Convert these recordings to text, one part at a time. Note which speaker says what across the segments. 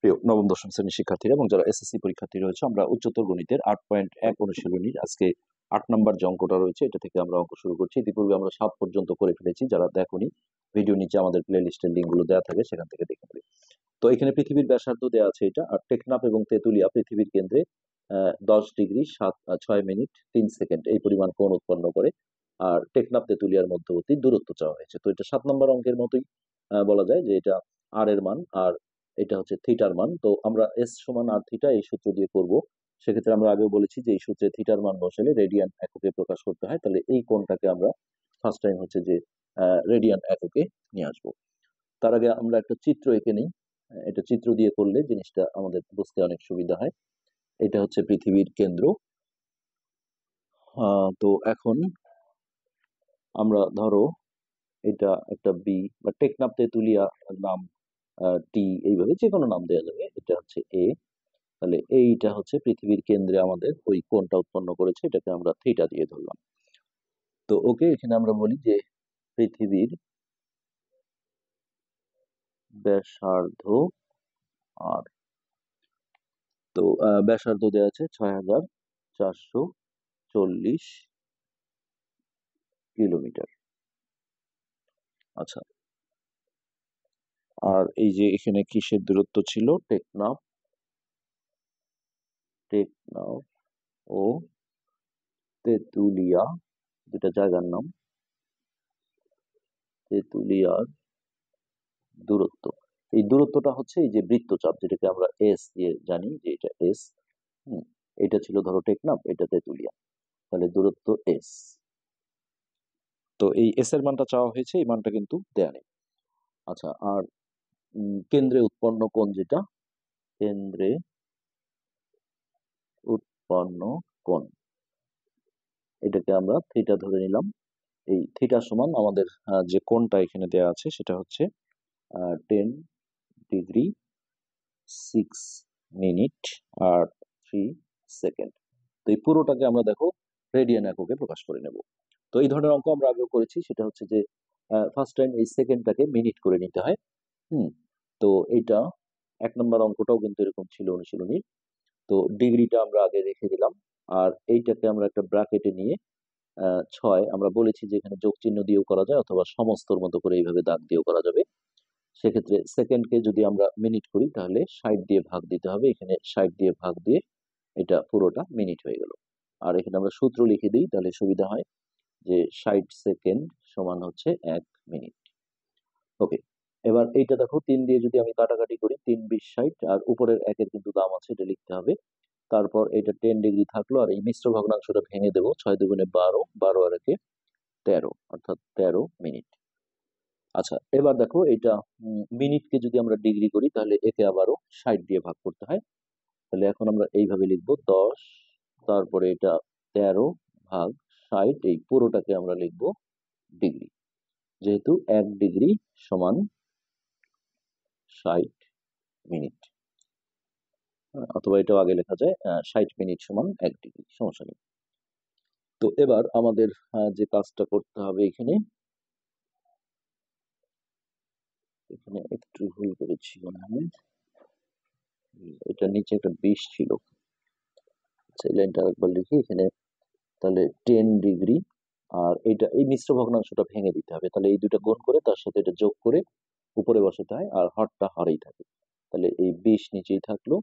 Speaker 1: প্রিয় নবম দশম শ্রেণীর শিক্ষার্থীরা এবং যারা এসএসসি পরীক্ষার্থী রয়েছে, আমরা উচ্চতর গণিতের 8.1 অনুশীলনীর আজকে 8 নম্বর যে অঙ্কটা রয়েছে এটা থেকে আমরা অঙ্ক শুরু করছি। ইতিপূর্বে আমরা 7 পর্যন্ত করে ফেলেছি। যারা দেখোনি, ভিডিও নিচে আমাদের প্লে লিস্টের লিঙ্ক গুলো দেওয়া থাকে, সেখান থেকে দেখে নেবে। তো এখানে পৃথিবীর ব্যাসার্ধ দেওয়া আছে এটা, আর টেকনাফ এবং তেতুলিয়া পৃথিবীর কেন্দ্রে 10 ডিগ্রি 6 মিনিট 3 সেকেন্ড এই পরিমাণ কোণ উৎপন্ন করে। আর টেকনাফ তেতুলিয়ার মধ্যবর্তী দূরত্ব চাওয়া হয়েছে। তো এটা 7 নম্বর অঙ্কের মতোই বলা যায় যে এটা আর এর মান, আর এটা হচ্ছে থিটার মান। তো আমরা এস সমান আর থিটা এই সূত্র দিয়ে করব। সেক্ষেত্রে আমরা আগেও বলেছি যে এই সূত্রে থিটার মান বসালে রেডিয়ান এককে প্রকাশ করতে হয়। তাহলে এই কোণটাকে আমরা ফার্স্ট টাইম হচ্ছে যে রেডিয়ান এককে নিয়ে আসবো। তার আগে আমরা একটা চিত্র এঁকে নিই। এটা চিত্র দিয়ে করলে জিনিসটা আমাদের বুঝতে অনেক সুবিধা হয়। এটা হচ্ছে পৃথিবীর কেন্দ্র। তো এখন আমরা ধরো এটা একটা বি বা টেকনাফ তেতুলিয়া নাম, টি, এইভাবে যে কোনো নাম দেওয়া যাবে। এটা হচ্ছে এ। তাহলে এইটা হচ্ছে পৃথিবীর কেন্দ্রে আমাদের ওই কোণটা উৎপন্ন করেছে, এটাকে আমরা থিটা দিয়ে ধরলাম। তো ওকে, এখানে আমরা বলি যে পৃথিবীর ব্যাসার্ধ আর, তো ব্যাসার্ধ দেওয়া আছে 6440 কিলোমিটার। আচ্ছা, আর এই যে এখানে কিসের দূরত্ব ছিল, টেকনাফ ও তেতুলিয়া, যেটা জায়গার নাম, তেতুলিয়ার দূরত্ব। এই দূরত্বটা হচ্ছে এই যে বৃত্তচাপ, যেটাকে আমরা এস দিয়ে জানি যে এটা এস। এটা ছিল ধরো টেকনাফ, এটা তেতুলিয়া, তাহলে দূরত্ব এস। তো এই এস এর মানটা চাওয়া হয়েছে, এই মানটা কিন্তু দেয়া নেই। আচ্ছা, আর কেন্দ্রে উৎপন্ন কোণ, যেটা কেন্দ্রে উৎপন্ন কোণ, এটাকে আমরা থিটা ধরে নিলাম। এই থিটা সমান আমাদের যে কোণটা এখানে দেয়া আছে সেটা হচ্ছে 10 ডিগ্রি 6 মিনিট আর 3 সেকেন্ড। তো এই পুরোটাকে আমরা দেখো রেডিয়ান এককে প্রকাশ করে নেব। তো এই ধরনের অঙ্ক আমরা আগেও করেছি। সেটা হচ্ছে যে ফার্স্ট টাইম এই সেকেন্ডটাকে মিনিট করে নিতে হয়। তো এইটা 1 নম্বর অঙ্কটাও কিন্তু এরকম ছিল অনুশীলনী। তো ডিগ্রিটা আমরা আগে রেখে দিলাম, আর এইটাকে আমরা একটা ব্র্যাকেটে নিয়ে 6, আমরা বলেছি যে এখানে যোগ চিহ্ন দিয়েও করা যায় অথবা সমস্তর মতো করে এইভাবে দাগ দিয়েও করা যাবে। সেক্ষেত্রে সেকেন্ডকে যদি আমরা মিনিট করি তাহলে 60 দিয়ে ভাগ দিতে হবে। এখানে 60 দিয়ে ভাগ দিয়ে এটা পুরোটা মিনিট হয়ে গেল। আর এখানে আমরা সূত্র লিখে দিই, তাহলে সুবিধা হয় যে 60 সেকেন্ড সমান হচ্ছে 1 মিনিট। ওকে, এবার এইটা দেখো 3 দিয়ে যদি আমি কাটাকাটি করি, 3 20 60, আর উপরের একের কিন্তু দাম আছে, এটা লিখতে হবে। তারপর এটা 10 ডিগ্রি থাকলো, আর এই মিশ্র ভগ্নাংশটা ভেঙে দেবো। 6 দুগুণে 12, 12 আর একে 13, অর্থাৎ 13 মিনিট। আচ্ছা, এবার দেখো এটা মিনিটকে যদি আমরা ডিগ্রি করি তাহলে একে আবারও 60 দিয়ে ভাগ করতে হয়। তাহলে এখন আমরা এইভাবে লিখবো 10, তারপরে এটা 13 ভাগ 60, এই পুরোটাকে আমরা লিখবো ডিগ্রি, যেহেতু 1 ডিগ্রি সমান 60 মিনিট। অথবা এটাও আগে লেখা যায় 60 মিনিট সমান 1 ডিগ্রি, সমস্যা নেই। তো এবার আমাদের যে কাজটা করতে হবে, এখানে এখানে একটু ভুল করেছি মনে হয়, এটা নিচে একটা 20 ছিল। এই লাইনটা আরেকবার লিখি এখানে, তাহলে 10 ডিগ্রি, আর এটা এই মিশ্র ভগ্নাংশটা ভেঙে দিতে হবে। তাহলে এই দুটো গুণ করে তার সাথে এটা যোগ করে উপরে বসাতে হয়, আর হরটা হরেই থাকে। তাহলে এই 20 নিচেই থাকলো,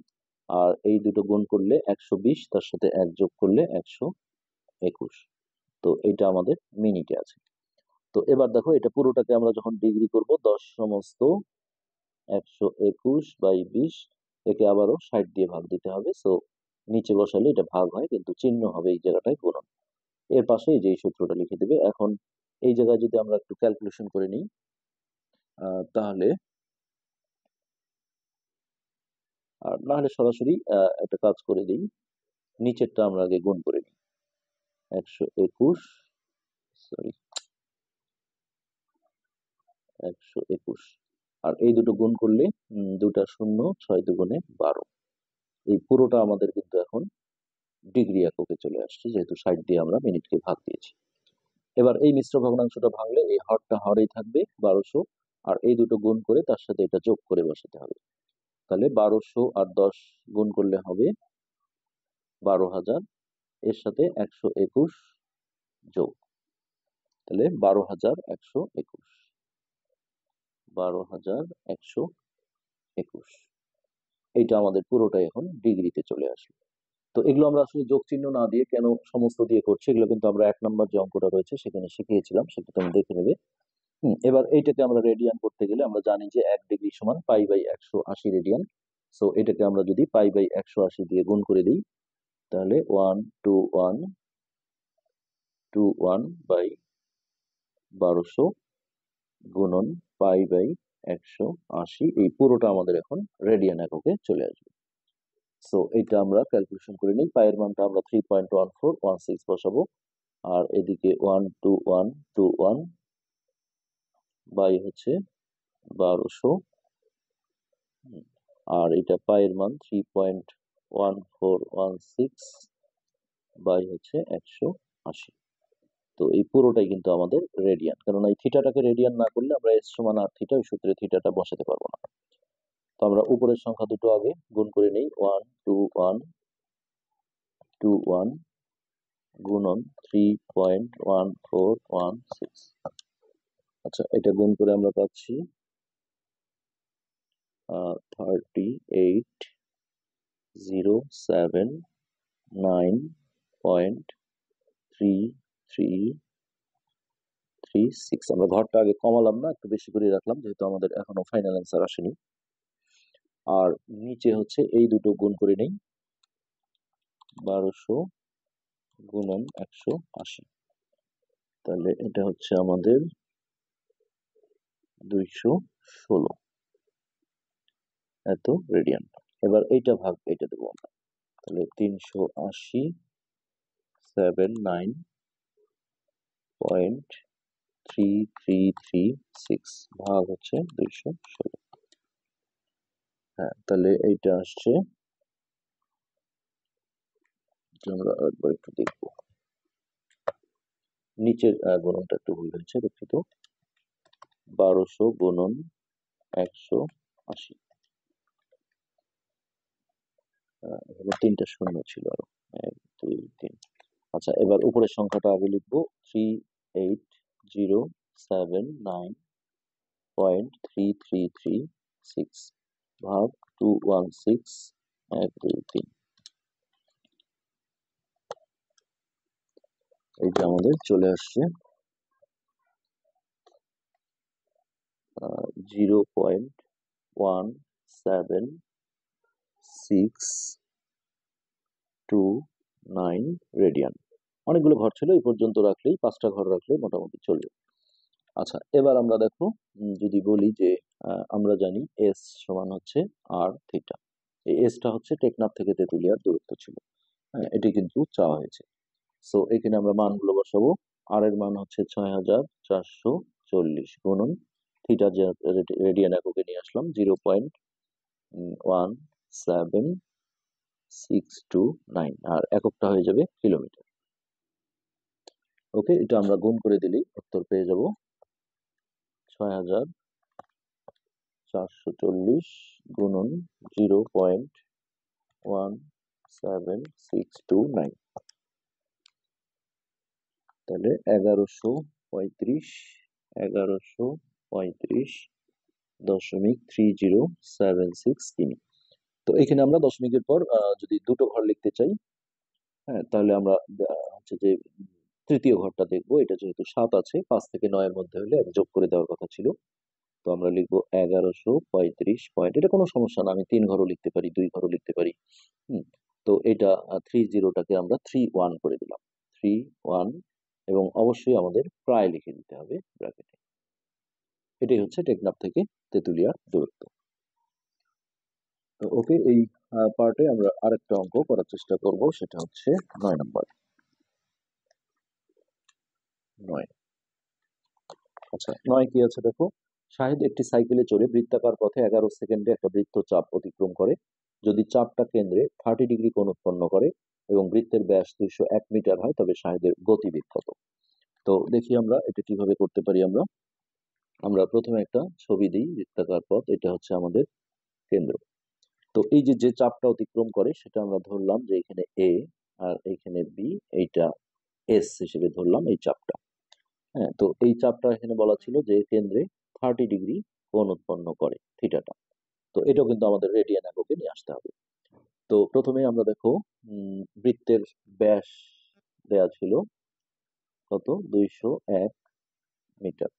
Speaker 1: আর এই দুটো গুণ করলে 120, তার সাথে 1 যোগ করলে 121। তো এটা আমাদের মিনিটে আছে। তো এবার দেখো এটা পুরোটাকে আমরা যখন ডিগ্রি করব, 10 সমস্ত 121/20, একে আবারও 60 দিয়ে ভাগ দিতে হবে। সো নিচে বসালে এটা ভাগ হয়, কিন্তু চিহ্ন হবে এই জায়গাটায় গুণন। এর পাশে এই যে এই সূত্রটা লিখে দেবে। এখন এই জায়গায় যদি আমরা একটু ক্যালকুলেশন করে নিই, তাহলে, আর না হলে সরাসরি একটা কাজ করে দিই, নিচেরটা আমরা আগে গুণ করে নিই। 121, সরি 121, আর এই দুটো গুণ করলে 2টা 0, 6 দুগুণে 12। এই পুরোটা আমাদের কিন্তু এখন ডিগ্রি এককে চলে আসছে, যেহেতু 60 দিয়ে আমরা মিনিটকে ভাগ দিয়েছি। এবার এই মিশ্র ভগ্নাংশটা ভাঙলে এই হরটা হরেই থাকবে 1200, আর এই দুটো গুণ করে তার সাথে এটা যোগ করে বসাতে হবে। তাহলে 1200 আর 10 গুণ করলে হবে 12,000, এর সাথে 121 যোগ, তাহলে 12,121, 12,121, এইটা আমাদের পুরোটাই এখন ডিগ্রিতে চলে আসলো। তো এগুলো আমরা আসলে যোগ চিহ্ন না দিয়ে কেন সমস্ত দিয়ে করছি, এগুলো কিন্তু আমরা 1 নম্বর যে অঙ্কটা রয়েছে সেখানে শিখিয়েছিলাম, সেটা তুমি দেখে নেবে। এবার এইটাকে আমরা রেডিয়ান করতে গেলে আমরা জানি যে 1 ডিগ্রি সমান π/180 রেডিয়ান। সো এটাকে আমরা যদি π/180 দিয়ে গুণ করে দিই, তাহলে 121 গুণন π/180, এই পুরোটা আমাদের এখন রেডিয়ান এককে চলে আসবে। সো এটা আমরা ক্যালকুলেশন করে নিই। পায়ের মানটা আমরা 3.1416 বসাবো, আর এদিকে 12121 বাই হচ্ছে 1200, আর এটা পায়ের মান 3.1416 বাই হচ্ছে 180। তো এই পুরোটাই কিন্তু আমাদের রেডিয়ান, কারণ এই থিটাটাকে রেডিয়ান না করলে আমরা এস সমান আর থিটা, ওই সূত্রে থিটাটা বসাতে পারবো না। তো আমরা উপরের সংখ্যা দুটো আগে গুণ করে নেই, 12121 গুণন 3.1416। আচ্ছা, এটা গুণ করে আমরা পাচ্ছি 38,079.3336। আমরা ঘরটা আগে কমালাম না, একটু বেশি করে রাখলাম, যেহেতু আমাদের এখনো ফাইনাল অ্যান্সার আসেনি। আর নিচে হচ্ছে এই দুটো গুণ করে নেই, 1200 গুণন 180, তাহলে এটা হচ্ছে আমাদের 216 এত রেডিয়ান। এবার এইটা ভাগ এইটা দেবো আমরা, তাহলে 380.3336 ভাগ হচ্ছে 216। হ্যাঁ, তাহলে এইটা আসছে, আমরা একবার একটু দেখবো, নিচের গুণনটা একটু ভুল হয়েছে, দুঃখিত। 1200 গুণন 180, এখানে 3টা শূন্য ছিল আরো, 1 2 3। আচ্ছা, এবার উপরের সংখ্যাটা আগে লিখবো, 38,079.3336 ভাগ 216, 1 2 3। এইটা আমাদের চলে আসছে 0.17629 রেডিয়ান। অনেকগুলো ঘর ছিল, এই পর্যন্ত রাখলেই, 5টা ঘর রাখলেই মোটামুটি চলবে। আচ্ছা, এবার আমরা দেখো, যদি বলি যে আমরা জানি এস সমান হচ্ছে আর থিটা, এই এসটা হচ্ছে টেকনাফ থেকে তেঁতুলিয়ার দূরত্ব ছিল, এটি কিন্তু চাওয়া হয়েছে। সো এখানে আমরা মানগুলো বসাবো। আর এর মান হচ্ছে 6440 গুণন থিটা, রেডিয়ান এককে নিয়ে আসলাম 0.17629, আর এককটা হয়ে যাবে কিলোমিটার। ওকে, এটা আমরা গুণ করে দিলেই উত্তর পেয়ে যাব 6440 গুণন 0.17629, তাহলে 1135.3076 কিমি। তো এখানে আমরা দশমিকের পর যদি দুটো ঘর লিখতে চাই, হ্যাঁ, তাহলে আমরা হচ্ছে যে তৃতীয় ঘরটা দেখবো। এটা যেহেতু 7 আছে, 5 থেকে 9 এর মধ্যে হলে আমি যোগ করে দেওয়ার কথা ছিল, তো আমরা লিখবো 1135 পয়েন্ট। এটা কোনো সমস্যা না, আমি 3 ঘরও লিখতে পারি, 2 ঘরও লিখতে পারি। তো এটা 30টাকে আমরা 31 করে দিলাম, 31, এবং অবশ্যই আমাদের প্রায় লিখে দিতে হবে ব্র্যাকেটে। এটাই হচ্ছে টেকনাফ থেকে তেঁতুলিয়ার দূরত্ব। তো ওকে, এই পার্টে আমরা আরেকটা অঙ্ক করার চেষ্টা করব, সেটা হচ্ছে 9 নম্বর। 9, আচ্ছা 9 কি আছে দেখো, শাহিদ একটি সাইকেলে চড়ে বৃত্তাকার পথে 11 সেকেন্ডে একটা বৃত্ত চাপ অতিক্রম করে। যদি চাপটা কেন্দ্রে 30 ডিগ্রি কোণ উৎপন্ন করে এবং বৃত্তের ব্যাস 201 মিটার হয়, তবে শাহিদের গতিবেগ কত? তো দেখি আমরা এটা কিভাবে করতে পারি। আমরা প্রথমে একটা ছবি দিই, বৃত্তাকার পথ, এটা হচ্ছে আমাদের কেন্দ্র। তো এই যে যে চাপটা অতিক্রম করে সেটা আমরা ধরলাম যে এখানে এ আর এখানে বি, এইটা এস হিসেবে ধরলাম এই চাপটা। হ্যাঁ, তো এই চাপটা এখানে বলা ছিল যে কেন্দ্রে 30 ডিগ্রি কোণ উৎপন্ন করে থিটাটা। তো এটাও কিন্তু আমাদের রেডিয়ান এককে নিয়ে আসতে হবে। তো প্রথমে আমরা দেখো বৃত্তের ব্যাস দেয়া ছিল কত, 201 মিটার।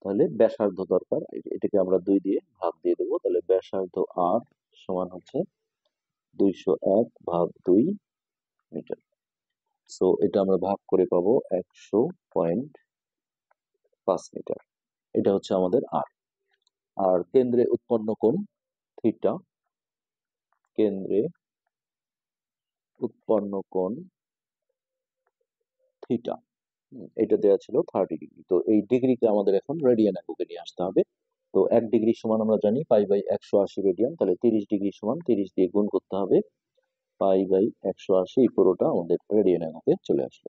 Speaker 1: তাহলে ব্যাসার্ধ দরকার, এটাকে আমরা 2 দিয়ে ভাগ দিয়ে দেবো। তাহলে ব্যাসার্ধ আর সমান হচ্ছে 201/2 মিটার। সো এটা আমরা ভাগ করে পাবো 100.5 মিটার। এটা হচ্ছে আমাদের আর। আর কেন্দ্রে উৎপন্ন কোণ থিটা, কেন্দ্রে উৎপন্ন কোণ থিটা, এটা দেওয়া ছিল 30 ডিগ্রি। তো এই ডিগ্রিকে আমাদের এখন রেডিয়ান এককে নিয়ে আসতে হবে। তো 1 ডিগ্রি সমান আমরা জানি π/180 রেডিয়ান। তাহলে 30 ডিগ্রি সমান 30 দিয়ে গুণ করতে হবে, π/180 পুরোটা আমাদের রেডিয়ান এককে চলে আসলো।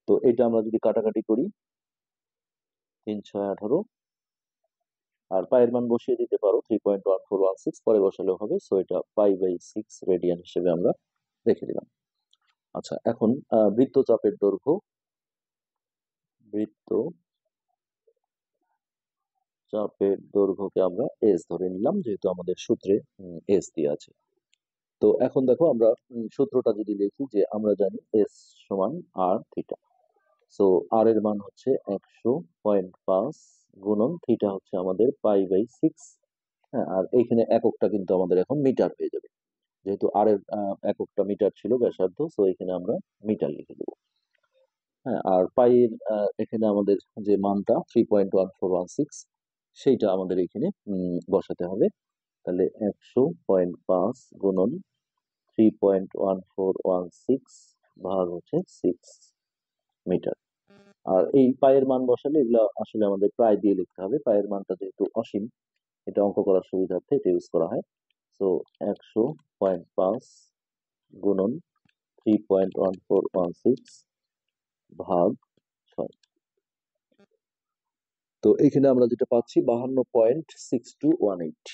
Speaker 1: তো এটা আমরা যদি কাটাকাটি করি 3×6=18, আর পায়ের মান বসিয়ে দিতে পারো 3.1416, পরে বসালেও হবে। সো এটা π/6 রেডিয়ান হিসেবে আমরা রেখে দিলাম। আচ্ছা, এখন বৃত্তচাপের দৈর্ঘ্য, বৃত্তচাপের দৈর্ঘ্যকে আমরা এস ধরে নিলাম, যেহেতু আমাদের সূত্রে এস দিয়ে আছে। তো এখন দেখো আমরা সূত্রটা যদি লিখি, যে আমরা জানি এস সমান আর থিটা। সো আর এর মান হচ্ছে 100.5 গুণন থিটা হচ্ছে আমাদের π/6। হ্যাঁ, আর এইখানে এককটা কিন্তু আমাদের এখন মিটার হয়ে যাবে, যেহেতু আর এর এককটা মিটার ছিল ব্যাসার্ধ। সো এখানে আমরা মিটার লিখে দেবো। হ্যাঁ, আর পাইয়ের এখানে আমাদের যে মানটা 3.1416, সেইটা আমাদের এখানে বসাতে হবে। তাহলে 100.5 গুণন 3.1416 ভাগ হচ্ছে 6 মিটার। আর এই পায়ের মান বসালে এগুলো আসলে আমাদের প্রায় দিয়ে লিখতে হবে। পায়ের মানটা যেহেতু অসীম, এটা অঙ্ক করার সুবিধার্থে এটা ইউজ করা হয়। সো 100.5 গুণন 3.1416 ভাগ 6। তো এখানে আমরা যেটা পাচ্ছি 52.6218,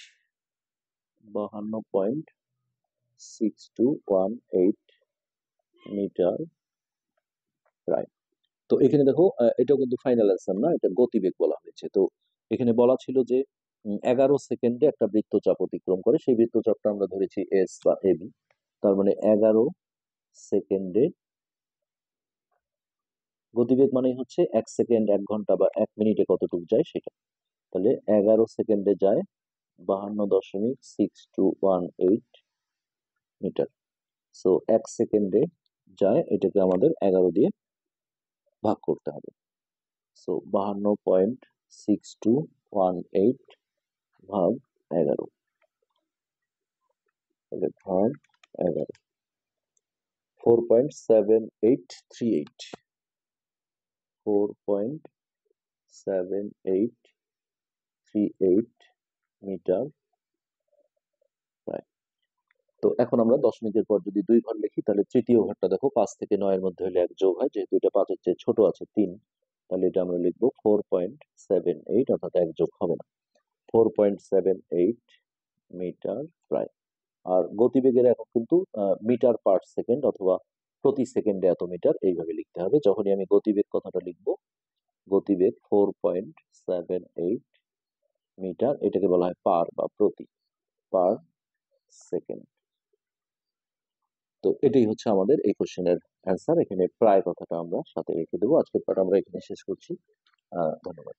Speaker 1: 52.6218 মিটার প্রায়। তো এখানে দেখো এটাও কিন্তু ফাইনাল অ্যান্সার না, এটা গতিবেগ বলা হয়েছে। তো এখানে বলা ছিল যে 11 সেকেন্ডে একটা বৃত্তচাপ অতিক্রম করে, সেই বৃত্তচাপটা আমরা ধরেছি এস বা এবি। তার মানে 11 সেকেন্ডে, গতিবেগ মানে হচ্ছে 1 সেকেন্ড, 1 ঘন্টা বা 1 মিনিটে কতটুকু যায় সেটা। তাহলে 11 সেকেন্ডে যায় 52.6218 মিটার। সো 1 সেকেন্ডে যায়, এটাকে আমাদের 11 দিয়ে ভাগ করতে হবে। সো 52.6218 ভাগ 11, ভাগ 11, 4.7838, 4.7838 মিটার প্রায়। তো এখন আমরা দশমিকের পর যদি 2 ঘর লিখি, তাহলে তৃতীয় ঘরটা দেখো 5 থেকে 9 এর মধ্যে হলে 1 যোগ হয়, যেহেতু এটা 5 এর চেয়ে ছোট আছে 3, তাহলে এটা আমরা লিখবো 4.78, অর্থাৎ 1 যোগ হবে না, 4.78 মিটার প্রায়। আর গতিবেগের একক কিন্তু মিটার পার সেকেন্ড অথবা প্রতি সেকেন্ডে এত মিটার, এইভাবে লিখতে হবে। যখনই আমি গতিবেগ কথাটা লিখবো, গতিবেগ 4.78 মিটার, এটাকে বলা হয় পার বা প্রতি, পার সেকেন্ড। তো এটাই হচ্ছে আমাদের এই কোশ্চেনের অ্যান্সার। এখানে প্রায় কথাটা আমরা সাথে রেখে দেবো। আজকের পাঠ আমরা এখানে শেষ করছি। ধন্যবাদ।